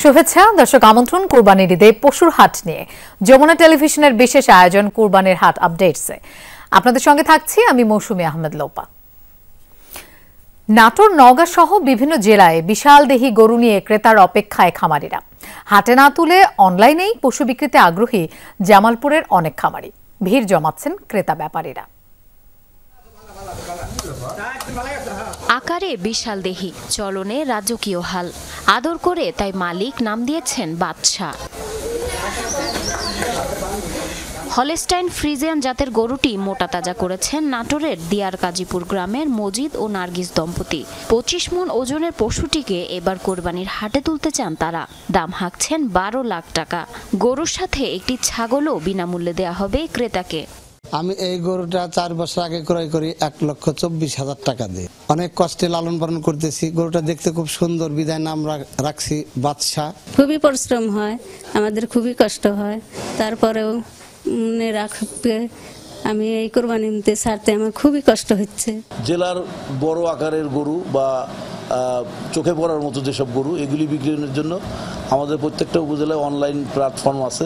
শুভেচ্ছা দর্শক, আমন্ত্রণ কুরবানির ঈদে পশুর হাট নিয়ে যমুনা টেলিভিশনের বিশেষ আয়োজন কুরবানির হাট আপডেটসে আপনাদের সঙ্গে থাকছি আমি মৌসুমী আহমেদ লোপা। নাটোর, নওগাঁ সহ বিভিন্ন জেলায় বিশাল দেহি গরু নিয়ে ক্রেতার অপেক্ষায় খামারিরা। হাটে না তুলে অনলাইনেই পশু বিক্রিতে আগ্রহী জামালপুরের অনেক খামারি। ভিড় জমাচ্ছেন ক্রেতা ব্যাপারীরা। আকারে বিশাল দেহি, চলনে রাজকীয় হাল, আদর করে তাই মালিক নাম দিয়েছেন বাদশা। হলস্টাইন ফ্রিজিয়ান জাতের গরুটি মোটা তাজা করেছেন নাটোরের দিয়ার কাজীপুর গ্রামের মজিদ ও নার্গিস দম্পতি। 25 মণ ওজনের পশুটিকে এবার কোরবানির হাটে তুলতে চান তারা। দাম হাঁকছেন 12 লাখ টাকা। গরুর সাথে একটি ছাগলও বিনামূল্যে দেয়া হবে ক্রেতাকে। আমি এই গরুটা 4 বছর আগে ক্রয় করি 1,24,000 টাকা দিয়ে। অনেক কষ্টে লালন পালন করতেছি। গরুটা দেখতে খুব সুন্দর, বিদায় নাম রাখছি বাদশা। খুবই পরিশ্রম হয়, আমাদের খুবই কষ্ট হয়, তারপরেও মনে রাখতে আমি এই কোরবানি নিতে ছাড়তে আমার খুবই কষ্ট হচ্ছে। জেলার বড় আকারের গরু বা চোখে পড়ার মতো যেসব গরু, এগুলি বিক্রির জন্য আমাদের প্রত্যেকটা উপজেলায় অনলাইন প্ল্যাটফর্ম আছে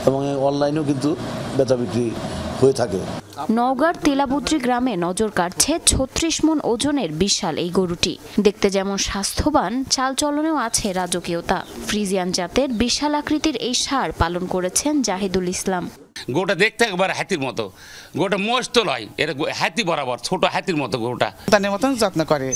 এবং এই অনলাইনেও কিন্তু বেচা বিক্রি হয়ে থাকে। নওগাঁর তেলাবুদ্রি গ্রামে নজর কাটছে 36 মণ ওজনের বিশাল এই গরুটি। দেখতে যেমন স্বাস্থ্যবান, চালচলনেও আছে রাজকীয়তা। ফ্রিজিয়ান জাতের বিশাল আকৃতির এই ষাঁড় পালন করেছেন জাহিদুল ইসলাম। গরুটা দেখতে একবার হাতির মতো, গরুটা মস্ত লয়, এটা হাতি বরাবর, ছোট হাতির মতো গরুটা। তাদের মতন যত্ন করে,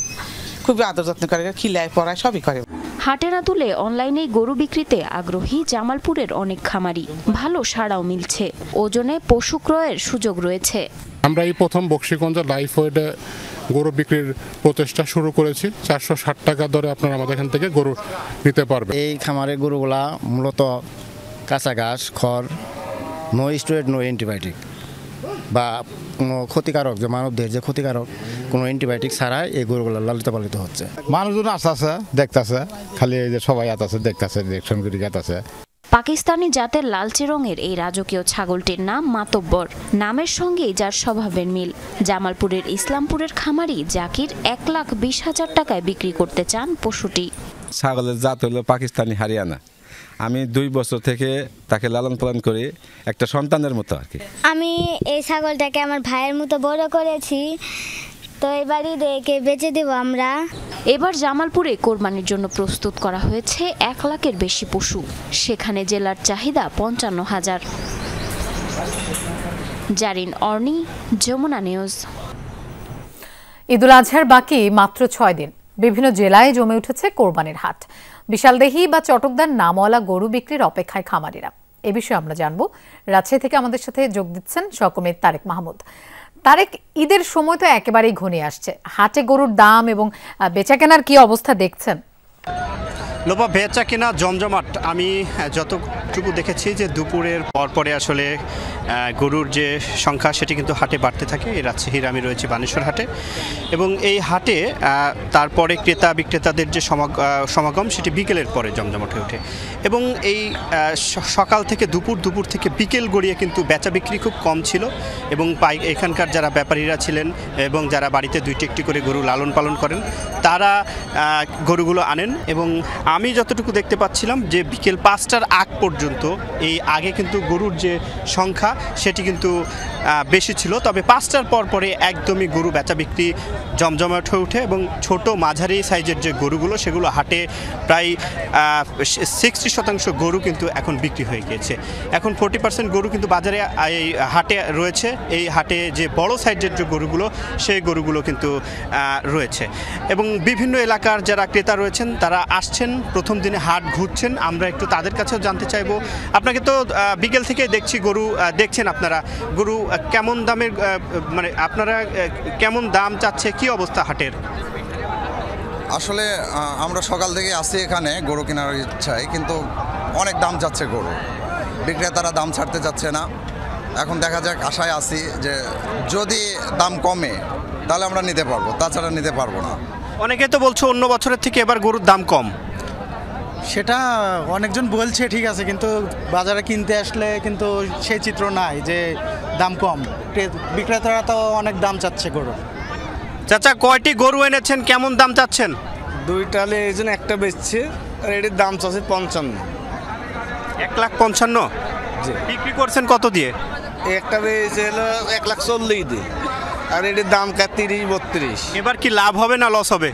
খুবই আদর যত্ন করে, খিলায় পড়ায় সবই করে। হাটে না তুলে অনলাইনেই গরু বিক্রিতে আগ্রহী জামালপুরের অনেক খামারি। ভালো সাড়াও মিলছে, ওজনে পশু ক্রয়ের সুযোগ রয়েছে। আমরা এই প্রথম বক্সিগঞ্জ লাইফ ওয়েটে গরু বিক্রির প্রচেষ্টা শুরু করেছি। 460 টাকা দরে আপনারা আমাদের এখান থেকে গরু নিতে পারবেন। এই খামারের গরুগুলা মূলত কাঁচা ঘাস, খড়, নো স্টেরয়েড, নো অ্যান্টিবায়োটিক বা কোনো ক্ষতিকারক, যে মানবদেহের যে ক্ষতিকারক কোনো অ্যান্টিবায়োটিক ছাড়াই এই গরুগুলো লালিত পালিত হচ্ছে। মানুষজন আসতেছে, দেখতেছে, খালি এই যে সবাই আসতেছে, দেখতেছে, দেখছেন করে গেতেছে। পাকিস্তানি জাতের লালচে রঙের এই রাজকীয় ছাগলটির নাম মাতব্বর। নামের সঙ্গেই যার স্বভাবের মিল। জামালপুরের ইসলামপুরের খামারি জাকির 1,20,000 টাকায় বিক্রি করতে চান পশুটি। ছাগলের জাত হলো পাকিস্তানি হরিয়ানা। আমি 2 বছর থেকে তাকে লালন পালন করি একটা সন্তানের মতো আর কি। আমি এই ছাগলটাকে আমার ভাইয়ের মতো বড় করেছি, তো এবারই দেখে বেচে দেব আমরা। এবার জামালপুরে কোরবানির জন্য প্রস্তুত করা হয়েছে 1 লাখের বেশি পশু। সেখানে জেলার চাহিদা 55,000। জারিন অর্নি, যমুনা নিউজ। ঈদুল আজহার বাকি মাত্র 6 দিন। বিভিন্ন জেলায় জমে উঠেছে কোরবানির হাট। বিশালদেহি বা চটকদার নামওয়ালা গরু বিক্রির অপেক্ষায় খামারিরা। এ বিষয়ে আমরা জানবো। রাজশাহী থেকে আমাদের সাথে যোগ দিচ্ছেন সহকর্মী তারেক মাহমুদ। তারেক, ঈদের সময় তো একেবারেই ঘনিয়ে আসছে। হাটে গরুর দাম এবং বেচাকেনার কি অবস্থা দেখছেন? লোপা, বেচা কেনা জমজমাট। আমি যতটুকু দেখেছি যে দুপুরের পরে আসলে গরুর যে সংখ্যা সেটি কিন্তু হাটে বাড়তে থাকে। এই রাজশাহীর আমি রয়েছি বানেশ্বর হাটে, এবং এই হাটে তারপরে ক্রেতা বিক্রেতাদের যে সমাগম সেটি বিকেলের পরে জমজমাট হয়ে ওঠে। এবং এই সকাল থেকে দুপুর থেকে বিকেল গড়িয়ে কিন্তু বেচা বিক্রি খুব কম ছিল, এবং এখানকার যারা ব্যাপারীরা ছিলেন এবং যারা বাড়িতে 2টি করে গরু লালন পালন করেন তারা গরুগুলো আনেন। এবং আমি যতটুকু দেখতে পাচ্ছিলাম যে বিকেল 5টার আগ পর্যন্ত এই আগে কিন্তু গরুর যে সংখ্যা সেটি কিন্তু বেশি ছিল, তবে 5টার পরে একদমই গরু বেচা বিক্রি জমজমাট হয়ে ওঠে। এবং ছোট মাঝারি সাইজের যে গরুগুলো সেগুলো হাটে প্রায় 60% গরু কিন্তু এখন বিক্রি হয়ে গিয়েছে। এখন 40% গরু কিন্তু বাজারে এই হাটে রয়েছে। এই হাটে যে বড় সাইজের যে গরুগুলো সেই গরুগুলো কিন্তু রয়েছে, এবং বিভিন্ন এলাকার যারা ক্রেতা রয়েছেন তারা আসছেন, প্রথম দিনে হাট ঘুরছেন। আমরা একটু তাদের কাছেও জানতে চাইবো। আপনাকে তো বিকেল থেকে দেখছি গরু দেখছেন, আপনারা গরু কেমন দামের, মানে আপনারা কেমন দাম চাচ্ছে, কি অবস্থা হাটের? আসলে আমরা সকাল থেকে আসি এখানে গরু কেনার ইচ্ছায়, কিন্তু অনেক দাম যাচ্ছে গরু, বিক্রেতারা দাম ছাড়তে যাচ্ছে না। এখন দেখা যাক, আশায় আসি যে যদি দাম কমে তাহলে আমরা নিতে পারবো, তাছাড়া নিতে পারবো না। অনেকে তো বলছে অন্য বছরের থেকে এবার গরুর দাম কম। সেটা অনেকজন বলছে, ঠিক আছে, কিন্তু বাজারে কিনতে আসলে কিন্তু সেই চিত্র নাই যে দাম কম। বিক্রেতারা তো অনেক দাম চাচ্ছে গরু। চাচা, কয়টি গরু এনেছেন, কেমন দাম চাচ্ছেন? দুইটা এই জন্য একটা বেচছে, আর এটির দাম চাচ্ছে 55। 1,55,000 জি। বিক্রি করছেন কত দিয়ে? একটা বেচে হলো 1,40,000 দিয়ে, আর এটির দাম 30-32। এবার কি লাভ হবে না লস হবে?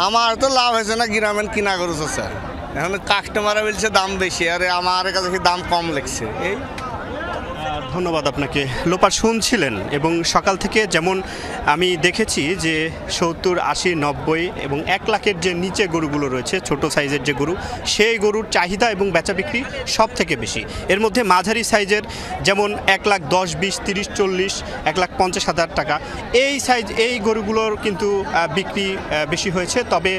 আমার তো লাভ হয়েছে না, গ্রামের কিনা করেছে স্যার। এখন কাস্টমাররা বলছে দাম বেশি, আর আমার কাছে দাম কম লাগছে। এই ধন্যবাদ আপনাকে। লোপা শুনছিলেন, এবং সকাল থেকে যেমন আমি দেখেছি যে 70, 80, 90 এবং 1 লাখের যে নিচে গরুগুলো রয়েছে, ছোট সাইজের যে গরু, সেই গরুর চাহিদা এবং বেচা বিক্রি সব থেকে বেশি। এর মধ্যে মাঝারি সাইজের যেমন 1,10,000, 20, 30, 40, 1,50,000 টাকা এই গরুগুলোর কিন্তু বিক্রি বেশি হয়েছে। তবে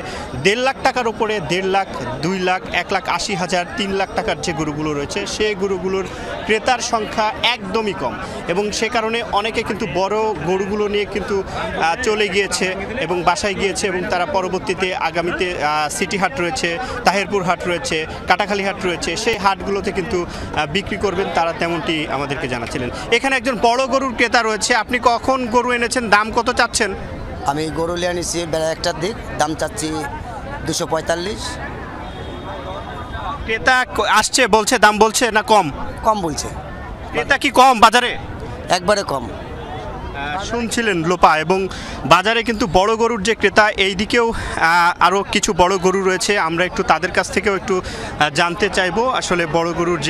1.5 লাখ টাকার উপরে 1.5 লাখ, 2 লাখ, 1,80,000, 3 লাখ টাকার যে গরুগুলো রয়েছে, সেই গরুগুলোর ক্রেতার সংখ্যা একদমই কম, এবং সে কারণে অনেকে কিন্তু বড় গরুগুলো নিয়ে কিন্তু চলে গিয়েছে এবং বাসায় গিয়েছে, এবং তারা পরবর্তীতে আগামীতে সিটি হাট রয়েছে, তাহেরপুর হাট রয়েছে, কাটাখালী হাট রয়েছে, সেই হাটগুলোতে কিন্তু বিক্রি করবেন, তারা তেমনটি আমাদেরকে জানাচ্ছিলেন। এখানে একজন বড় গরুর ক্রেতা রয়েছে। আপনি কখন গরু এনেছেন, দাম কত চাচ্ছেন? আমি গরু নিয়ে নিচ্ছি বেলা 1টার দিক, দাম চাচ্ছি 245। ক্রেতা আসছে, বলছে দাম বলছে না কম? কম বলছে। ক্রেতা কি কম বাজারে? একবারে কম। শুনছিলেন লোপা, এবং বাজারে কিন্তু বড় গরুর যে ক্রেতা, এই দিকেও আরও কিছু বড় গরু রয়েছে। আমরা একটু তাদের কাছ থেকেও একটু জানতে চাইবো আসলে বড় গরুর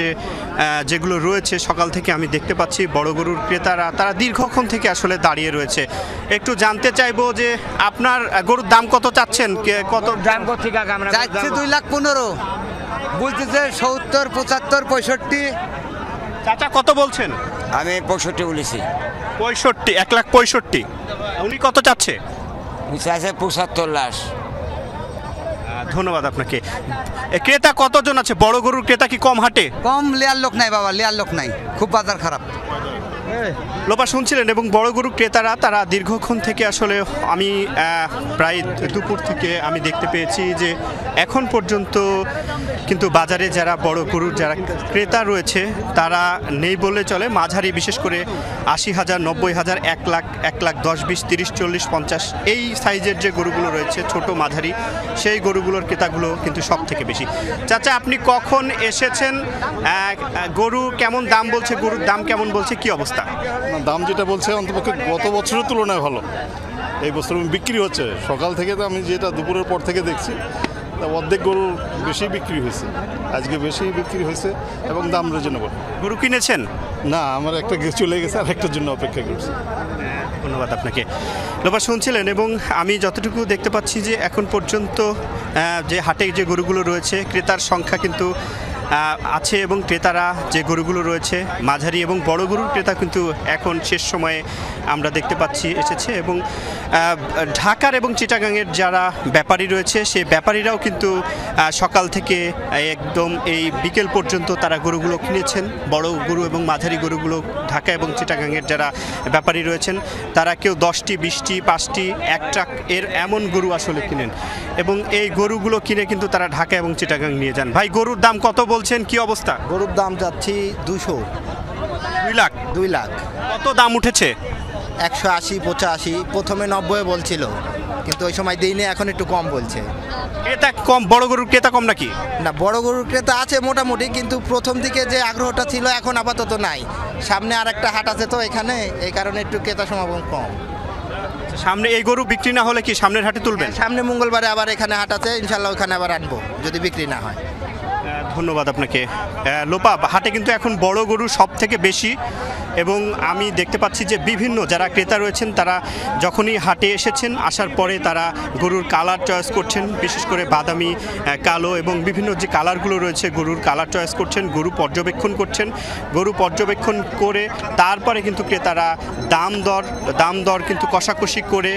যেগুলো রয়েছে। সকাল থেকে আমি দেখতে পাচ্ছি বড় গরুর ক্রেতারা তারা দীর্ঘক্ষণ থেকে আসলে দাঁড়িয়ে রয়েছে। একটু জানতে চাইবো যে আপনার গরুর দাম কত চাচ্ছেন? কত দাম? যাচ্ছে 2,15,000, বলতেছে 70, 75, 65। চাচা কত বলছেন? আমি 65 বলেছি। 65, 1,65,000। উনি কত চাচ্ছে? চাইছে 75 লাখ। ধন্যবাদ আপনাকে। ক্রেতা কতজন আছে? বড় গরুর ক্রেতা কি কম হাটে? কম লেয়ার লোক নাই বাবা, লেয়ার লোক নাই, খুব বাজার খারাপ। লোপা শুনছিলেন, এবং বড় গরু ক্রেতারা তারা দীর্ঘক্ষণ থেকে আসলে আমি প্রায় দুপুর থেকে আমি দেখতে পেয়েছি যে এখন পর্যন্ত কিন্তু বাজারে যারা বড় গরুর যারা ক্রেতা রয়েছে তারা নেই বলে চলে। মাঝারি বিশেষ করে 80,000, 90,000, 1 লাখ, 1,10,000, 20, 30, 40, 50 এই সাইজের যে গরুগুলো রয়েছে, ছোট মাঝারি, সেই গরুগুলোর ক্রেতাগুলো কিন্তু সব থেকে বেশি। চাচা আপনি কখন এসেছেন? গরু কেমন দাম বলছে? গরুর দাম কেমন বলছে? কি অবস্থা? দাম যেটা বলছে অন্তপক্ষে গত বছরের তুলনায় ভালো। এই বছর বিক্রি হচ্ছে সকাল থেকে, তো আমি যেটা দুপুরের পর থেকে দেখছি, অর্ধেক গরু বেশি বিক্রি হয়েছে, আজকে বেশি বিক্রি হয়েছে, এবং দাম রিজনেবল। গরু কিনেছেন? না, আমার একটা চলে গেছে, আর একটার জন্য অপেক্ষা করছি। ধন্যবাদ আপনাকে। লোপা শুনছিলেন, এবং আমি যতটুকু দেখতে পাচ্ছি যে এখন পর্যন্ত যে হাটে যে গরুগুলো রয়েছে ক্রেতার সংখ্যা কিন্তু আছে, এবং ক্রেতারা যে গরুগুলো রয়েছে মাঝারি এবং বড় গরুর ক্রেতা কিন্তু এখন শেষ সময়ে আমরা দেখতে পাচ্ছি এসেছে। এবং ঢাকার এবং চিটাগাংয়ের যারা ব্যাপারী রয়েছে সেই ব্যাপারীরাও কিন্তু সকাল থেকে একদম এই বিকেল পর্যন্ত তারা গরুগুলো কিনেছেন। বড় গরু এবং মাঝারি গরুগুলো ঢাকা এবং চিটাগাংয়ের যারা ব্যাপারী রয়েছেন তারা কেউ 10টি, 20টি, 5টি, 1 ট্রাক এর এমন গরু আসলে কিনেন, এবং এই গরুগুলো কিনে কিন্তু তারা ঢাকা এবং চিটাগাং নিয়ে যান। ভাই গরুর দাম কত বলছেন, কি অবস্থা? গরুর দাম যাচ্ছি 200। 2 লাখ? 2 লাখ। কত দাম উঠেছে? 180, 85, প্রথমে 90 বলছিল, কিন্তু ওই সময় দিইনি, এখন একটু কম বলছে। ক্রেতা কম? বড় গরুর ক্রেতা কম নাকি? না, বড় গরুর ক্রেতা আছে মোটামুটি, কিন্তু প্রথম দিকে যে আগ্রহটা ছিল এখন আপাতত নাই। সামনে আর একটা হাট আছে তো এখানে, এই কারণে একটু ক্রেতা সমাগম কম। সামনে এই গরু বিক্রি না হলে কি সামনের হাটে তুলবেন? সামনে মঙ্গলবারে আবার এখানে হাট আছে, ইনশাল্লাহ ওখানে আবার আনবো যদি বিক্রি না হয়। ধন্যবাদ আপনাকে। লোপা, হাটে কিন্তু এখন বড় গরু সব থেকে বেশি, এবং আমি দেখতে পাচ্ছি যে বিভিন্ন যারা ক্রেতা রয়েছেন তারা যখনই হাটে এসেছেন আসার পরে তারা গরুর কালার চয়েস করছেন, বিশেষ করে বাদামি, কালো এবং বিভিন্ন যে কালারগুলো রয়েছে গরুর কালার চয়েস করছেন, গরু পর্যবেক্ষণ করছেন। গরু পর্যবেক্ষণ করে তারপরে কিন্তু ক্রেতারা দাম দর কিন্তু কষাকষি করে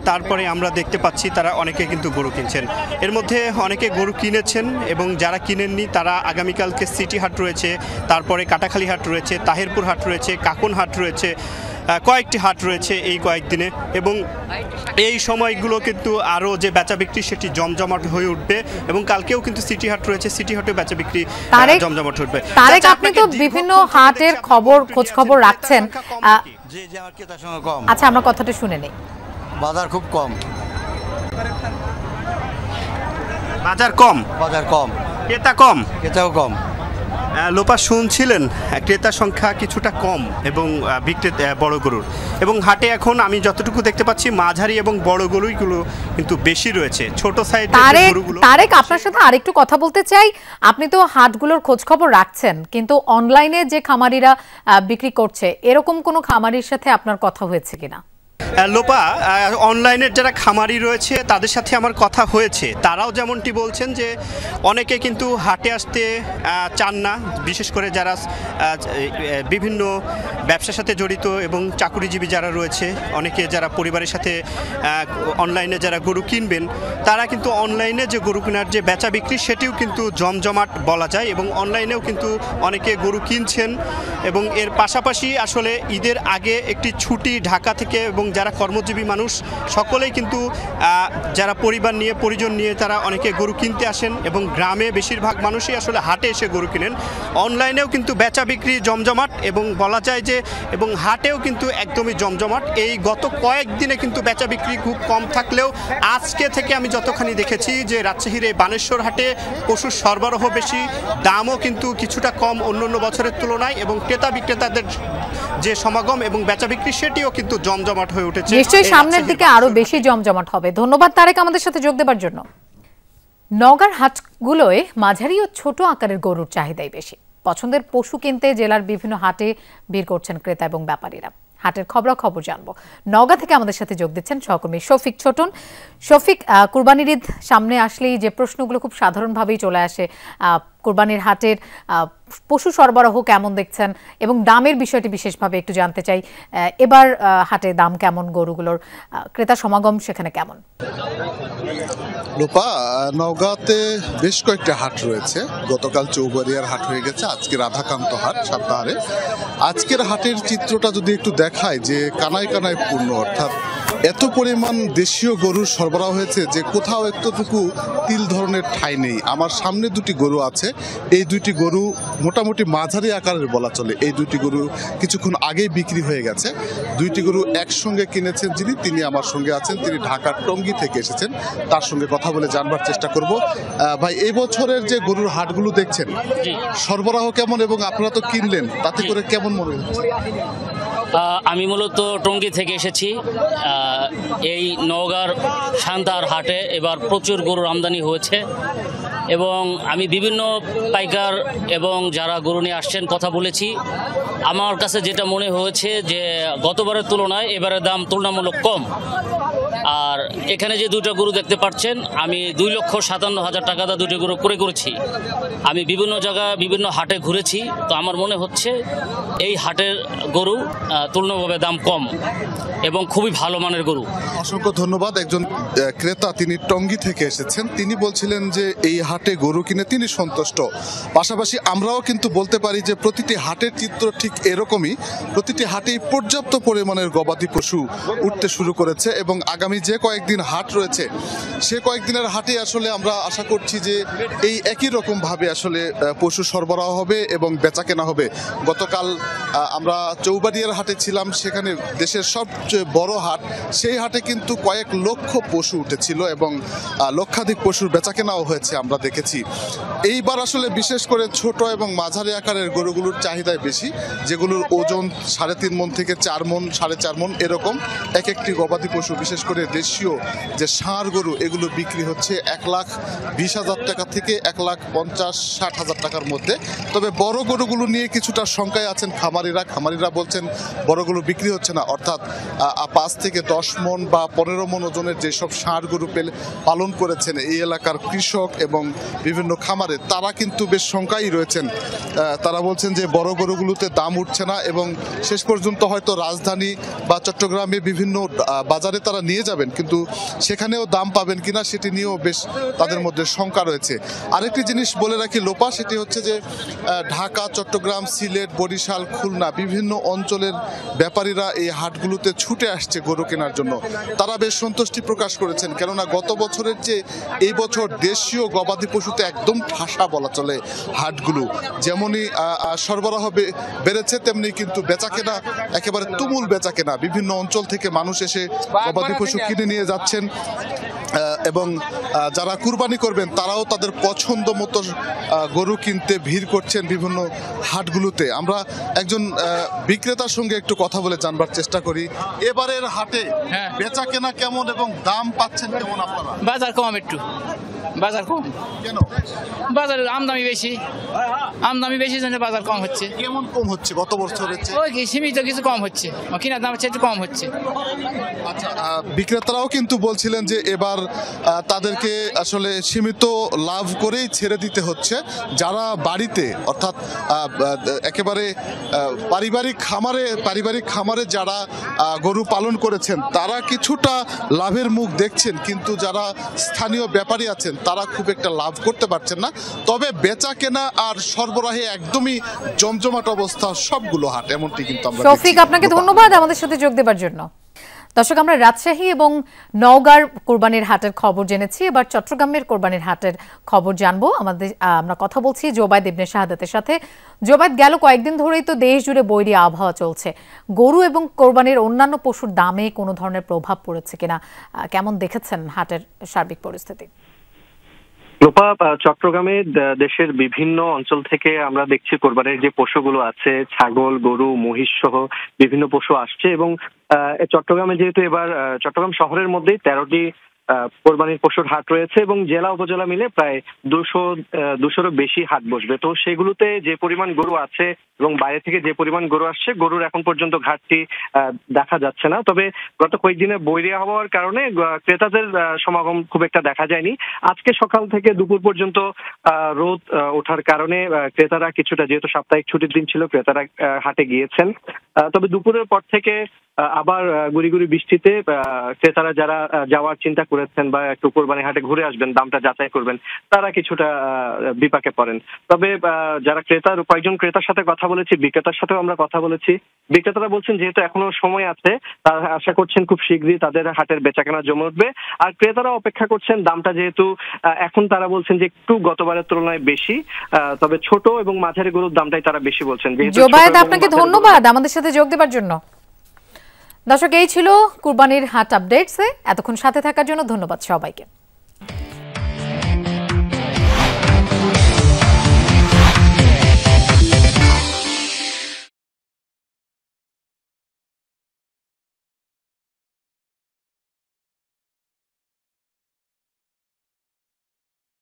তারপরে আমরা দেখতে পাচ্ছি তারা অনেকে কিন্তু গরু কিনছেন। এর মধ্যে অনেকে গরু কিনেছেন, এবং যারা কিনেননি তারা আগামীকালকে সিটি হাট রয়েছে, তারপরে কাটাখালী হাট রয়েছে, তাহেরপুর হাট রয়েছে, কাকন হাট রয়েছে, কয়েকটি হাট রয়েছে এই কয়েকদিনে, এবং এই সময়গুলো কিন্তু আরও যে বেচা বিক্রি সেটি জমজমাট হয়ে উঠবে, এবং কালকেও কিন্তু সিটি হাট রয়েছে, সিটি হাটে বেচা বিক্রি জমজমাট উঠবে। তারেক, আপনি তো বিভিন্ন হাটের খোঁজ খবর রাখছেন, আচ্ছা আমরা কথাটা শুনে নেই। বাজার খুব কম। বাজার কম? বাজার কম, ক্রেতা কম? ক্রেতাও কম। লোপা শুনছিলেন ক্রেতা সংখ্যা কিছুটা কম এবং বিক্রেতা বড় গরুর, এবং হাটে এখন আমি যতটুকু দেখতে পাচ্ছি মাঝারি এবং বড় গরুগুলো কিন্তু বেশি রয়েছে। ছোট সাইজের গরুগুলো। তারেক, আপনার সাথে আরেকটু কথা বলতে চাই। আপনি তো হাটগুলোর খোঁজ খবর রাখছেন, কিন্তু অনলাইনে যে খামারিরা বিক্রি করছে এরকম কোনো খামারির সাথে আপনার কথা হয়েছে কিনা? লোপা, অনলাইনের যারা খামারি রয়েছে তাদের সাথে আমার কথা হয়েছে, তারাও যেমনটি বলছেন যে অনেকে কিন্তু হাটে আসতে চান না, বিশেষ করে যারা বিভিন্ন ব্যবসার সাথে জড়িত এবং চাকুরিজীবী যারা রয়েছে, অনেকে যারা পরিবারের সাথে অনলাইনে যারা গরু কিনবেন, তারা কিন্তু অনলাইনে যে গরু কেনার যে বেচা বিক্রি সেটিও কিন্তু জমজমাট বলা যায়, এবং অনলাইনেও কিন্তু অনেকে গরু কিনছেন। এবং এর পাশাপাশি আসলে ঈদের আগে একটি ছুটি ঢাকা থেকে, এবং যারা কর্মজীবী মানুষ সকলেই কিন্তু যারা পরিবার নিয়ে পরিজন নিয়ে তারা অনেকে গরু কিনতে আসেন, এবং গ্রামে বেশিরভাগ মানুষই আসলে হাটে এসে গরু কিনেন। অনলাইনেও কিন্তু বেচা বিক্রি জমজমাট, এবং বলা যায় যে এবং হাটেও কিন্তু একদমই জমজমাট। এই গত কয়েকদিনে কিন্তু বেচা বিক্রি খুব কম থাকলেও আজকে থেকে আমি যতখানি দেখেছি যে রাজশাহীর এই বানেশ্বর হাটে পশুর সরবরাহ বেশি, দামও কিন্তু কিছুটা কম অন্যান্য বছরের তুলনায়, এবং ক্রেতা বিক্রেতাদের যে সমাগম এবং বেচা বিক্রি সেটিও কিন্তু জমজমাট হয়ে উঠেছে। নিশ্চয়ই সামনের দিকে আরো বেশি জমজমাট হবে। ধন্যবাদ তারেক আমাদের সাথে যোগ দেবার জন্য। নওগাঁর হাটগুলোয় মাঝারি ও ছোট আকারের গরুর চাহিদাই বেশি। পছন্দের পশু কিনতে জেলার বিভিন্ন হাটে ভিড় করছেন ক্রেতা এবং ব্যাপারীরা। হাটের খবরাখবর জানবো। নওগাঁ থেকে আমাদের সাথে যোগ দিচ্ছেন সহকর্মী শফিক ছোটন। শফিক, কুরবানির ঈদ সামনে আসলেই যে প্রশ্নগুলো খুব সাধারণভাবেই চলে আসে, কুরবানির হাটের পশু সরবরাহ কেমন দেখছেন এবং দামের বিষয়টি বিশেষভাবে একটু জানতে চাই। এবার হাটে দাম কেমন, গরুগুলোর ক্রেতা সমাগম সেখানে কেমন? লোপা, নওগাঁতে বেশ কয়েকটা হাট রয়েছে। গতকাল চৌবাড়িয়ার হাট হয়ে গেছে, আজকে রাধাকান্ত হাট সাতবাহারে। আজকের হাটের চিত্রটা যদি একটু দেখায় যে কানায় কানায় পূর্ণ, অর্থাৎ এত পরিমাণ দেশীয় গরুর সরবরাহ হয়েছে যে কোথাও এতটুকু তিল ধরনের ঠাঁই নেই। আমার সামনে দুটি গরু আছে, এই দুইটি গরু মোটামুটি মাঝারি আকারের বলা চলে। এই দুইটি গরু কিছুক্ষণ আগেই বিক্রি হয়ে গেছে। দুইটি গরু একসঙ্গে কিনেছেন যিনি, তিনি আমার সঙ্গে আছেন, তিনি ঢাকার টঙ্গী থেকে এসেছেন। তার সঙ্গে কথা বলে জানবার চেষ্টা করব। ভাই, এই বছরের যে গরুর হাটগুলো দেখছেন সরবরাহ কেমন, এবং আপনারা তো কিনলেন, তাতে করে কেমন মনে হচ্ছে? আমি মূলত টঙ্গী থেকে এসেছি। এই নওগাঁর শান্তার হাটে এবার প্রচুর গরুর আমদানি হয়েছে, এবং আমি বিভিন্ন পাইকার এবং যারা গরু নিয়ে আসছেন কথা বলেছি। আমার কাছে যেটা মনে হয়েছে যে গতবারের তুলনায় এবারের দাম তুলনামূলক কম। আর এখানে যে দুটো গরু দেখতে পাচ্ছেন, আমি 2,57,000 টাকা দিয়ে দুটো গরু ক্রয় করেছি। আমি বিভিন্ন জায়গায় বিভিন্ন হাটে ঘুরেছি, তো আমার মনে হচ্ছে এই হাটের গরু তুলনাভাবে দাম কম এবং খুবই ভালো মানের গরু। অসংখ্য ধন্যবাদ। একজন ক্রেতা, তিনি টঙ্গী থেকে এসেছেন, তিনি বলছিলেন যে এই হাটে গরু কিনে তিনি সন্তুষ্ট। পাশাপাশি আমরাও কিন্তু বলতে পারি যে প্রতিটি হাটের চিত্র ঠিক এরকমই। প্রতিটি হাটেই পর্যাপ্ত পরিমাণের গবাদি পশু উঠতে শুরু করেছে, এবং আগামী যে কয়েকদিন হাট রয়েছে সে কয়েকদিনের হাটে আসলে আমরা আশা করছি যে এই একই রকম ভাবে আসলে পশু সরবরাহ হবে এবং বেচা কেনা হবে। গতকাল আমরা চৌবাড়িয়ার হাটে ছিলাম, সেখানে দেশের সবচেয়ে বড় হাট, সেই হাটে কিন্তু কয়েক লক্ষ পশু উঠেছিল এবং লক্ষাধিক পশুর বেচা কেনাও হয়েছে আমরা দেখেছি। এইবার আসলে বিশেষ করে ছোট এবং মাঝারি আকারের গরুগুলোর চাহিদাই বেশি, যেগুলোর ওজন 3.5 মণ থেকে 4 মণ, 4.5 মণ এরকম। এক একটি গবাদি পশু, বিশেষ করে দেশীয় যে ষাঁড় গরু, এগুলো বিক্রি হচ্ছে 1,20,000 টাকা থেকে 1,50,000-60,000 টাকার মধ্যে। তবে বড় গরুগুলো নিয়ে কিছুটা শঙ্কায় আছেন খামারিরা বলছেন বড়গুলো বিক্রি হচ্ছে না, অর্থাৎ 5 থেকে 10 মণ বা 15 মণ ওজনের যেসব ষাঁড় গরু পালন করেছেন এই এলাকার কৃষক এবং বিভিন্ন খামারে, তারা কিন্তু বেশ শঙ্কায় রয়েছেন। তারা বলছেন যে বড় গরুগুলোতে দাম উঠছে না, এবং শেষ পর্যন্ত হয়তো রাজধানী বা চট্টগ্রামে বিভিন্ন বাজারে তারা নিয়ে যাবেন, কিন্তু সেখানেও দাম পাবেন কিনা সেটি নিয়েও বেশ তাদের মধ্যে শঙ্কা রয়েছে। আরেকটি জিনিস বলে রাখি লোপা, সেটি হচ্ছে যে ঢাকা, চট্টগ্রাম, সিলেট, বরিশাল, খুলনা বিভিন্ন অঞ্চলের ব্যাপারীরা এই হাটগুলোতে ছুটে আসছে গরু কেনার জন্য। তারা বেশ সন্তুষ্টি প্রকাশ করেছেন, কেননা গত বছরের যে এই বছর দেশীয় গবাদি পশুতে একদম ঠাসা বলা চলে হাটগুলো, যেমনই সরবরাহ বেড়েছে তেমনি কিন্তু বেচাকেনা একেবারে তুমুল বেচাকেনা। বিভিন্ন অঞ্চল থেকে মানুষ এসে গবাদি পশু কিনে নিয়ে যাচ্ছেন। এবং যারা কুরবানি করবেন তারাও তাদের পছন্দ মতো গরু কিনতে ভিড় করছেন বিভিন্ন হাটগুলোতে। আমরা একজন বিক্রেতার সঙ্গে একটু কথা বলে জানবার চেষ্টা করি এবারের হাটে বেচা কেনা কেমন এবং দাম পাচ্ছেন কেমন আপনারা? বাজার কম, একটু বাজার কম। কেন? বাজারের আমদানি বেশি জন্য বাজার কম হচ্ছে। কেমন কম হচ্ছে? গত বছরের চেয়ে ওই কি সীমিত কিছু কম হচ্ছে, কেনার দাম হচ্ছে একটু কম হচ্ছে। আচ্ছা, বিক্রেতারাও কিন্তু বলছিলেন যে এবার তাদেরকে আসলে সীমিত লাভ করেই ছেড়ে দিতে হচ্ছে। যারা বাড়িতে অর্থাৎ একেবারে পারিবারিক খামারে যারা গরু পালন করেছেন তারা কিছুটা লাভের মুখ দেখছেন, কিন্তু যারা স্থানীয় ব্যাপারী আছেন তারা খুব একটা লাভ করতে পারছেন না। তবে বেচা কেনা আর সরবরাহে একদমই জমজমাট অবস্থা সবগুলো হাট, এমনটি কিন্তু আমরা শফিক, আপনাকে ধন্যবাদ আমাদের সাথে যোগ দেবার জন্য। দর্শক, আমরা রাজশাহী এবং নওগাঁর কোরবানির হাটের খবর জেনেছি, এবার চট্টগ্রামের কোরবানির হাটের খবর জানবো। আমরা কথা বলছি জোবায়েদ ইবনে শাহাদাতের সাথে। জোবায়েদ, গেল কয়েকদিন ধরেই তো দেশ জুড়ে বৈরী আবহাওয়া চলছে। গরু এবং কোরবানির অন্যান্য পশুর দামে কোনো ধরনের প্রভাব পড়েছে কিনা, কেমন দেখেছেন হাটের সার্বিক পরিস্থিতি? রূপা, চট্টগ্রামে দেশের বিভিন্ন অঞ্চল থেকে আমরা দেখছি কোরবানির যে পশুগুলো আছে, ছাগল, গরু, মহিষ সহ বিভিন্ন পশু আসছে। এবং চট্টগ্রামে যেহেতু এবার চট্টগ্রাম শহরের মধ্যেই 13টি কোরবানির পশুর হাট রয়েছে এবং জেলা উপজেলা মিলে প্রায় 200-200-ও বেশি হাট বসবে। তো সেগুলোতে যে পরিমাণ গরু আছে এবং বাইরে থেকে যে পরিমাণ গরু আসছে, গরুর এখন পর্যন্ত ঘাটতি দেখা যাচ্ছে না। তবে গত কয়েকদিনে বৈরী আবহাওয়ার কারণে ক্রেতাদের সমাগম খুব একটা দেখা যায়নি। আজকে সকাল থেকে দুপুর পর্যন্ত রোদ ওঠার কারণে ক্রেতারা কিছুটা, যেহেতু সাপ্তাহিক ছুটির দিন ছিল, ক্রেতারা হাটে গিয়েছেন। তবে দুপুরের পর থেকে আবার গুড়ি গুড়ি বৃষ্টিতে ক্রেতারা যারা যাওয়ার চিন্তা করেছেন বা একটু কোরবানি হাটে ঘুরে আসবেন, দামটা যাচাই করবেন, তারা কিছুটা বিপাকে পড়েন। তবে যারা কয়েকজন ক্রেতার সাথে কথা বলেছি, বিক্রেতার সাথেও আমরা কথা বলেছি। বিক্রেতারা বলছেন যেহেতু এখনো সময় আছে, তারা আশা করছেন খুব শীঘ্রই তাদের হাটের বেচাকেনা জমে উঠবে। আর ক্রেতারা অপেক্ষা করছেন দামটা যেহেতু এখন তারা বলছেন যে একটু গতবারের তুলনায় বেশি, তবে ছোট এবং মাঝারি গরুর দামটাই তারা বেশি বলছেন। জোবায়েদ, আপনাকে ধন্যবাদ আমাদের সাথে যোগ দেবার জন্য। দর্শক, এই ছিল কুরবানির হাট আপডেটসে। এতক্ষণ সাথে থাকার জন্য ধন্যবাদ সবাইকে।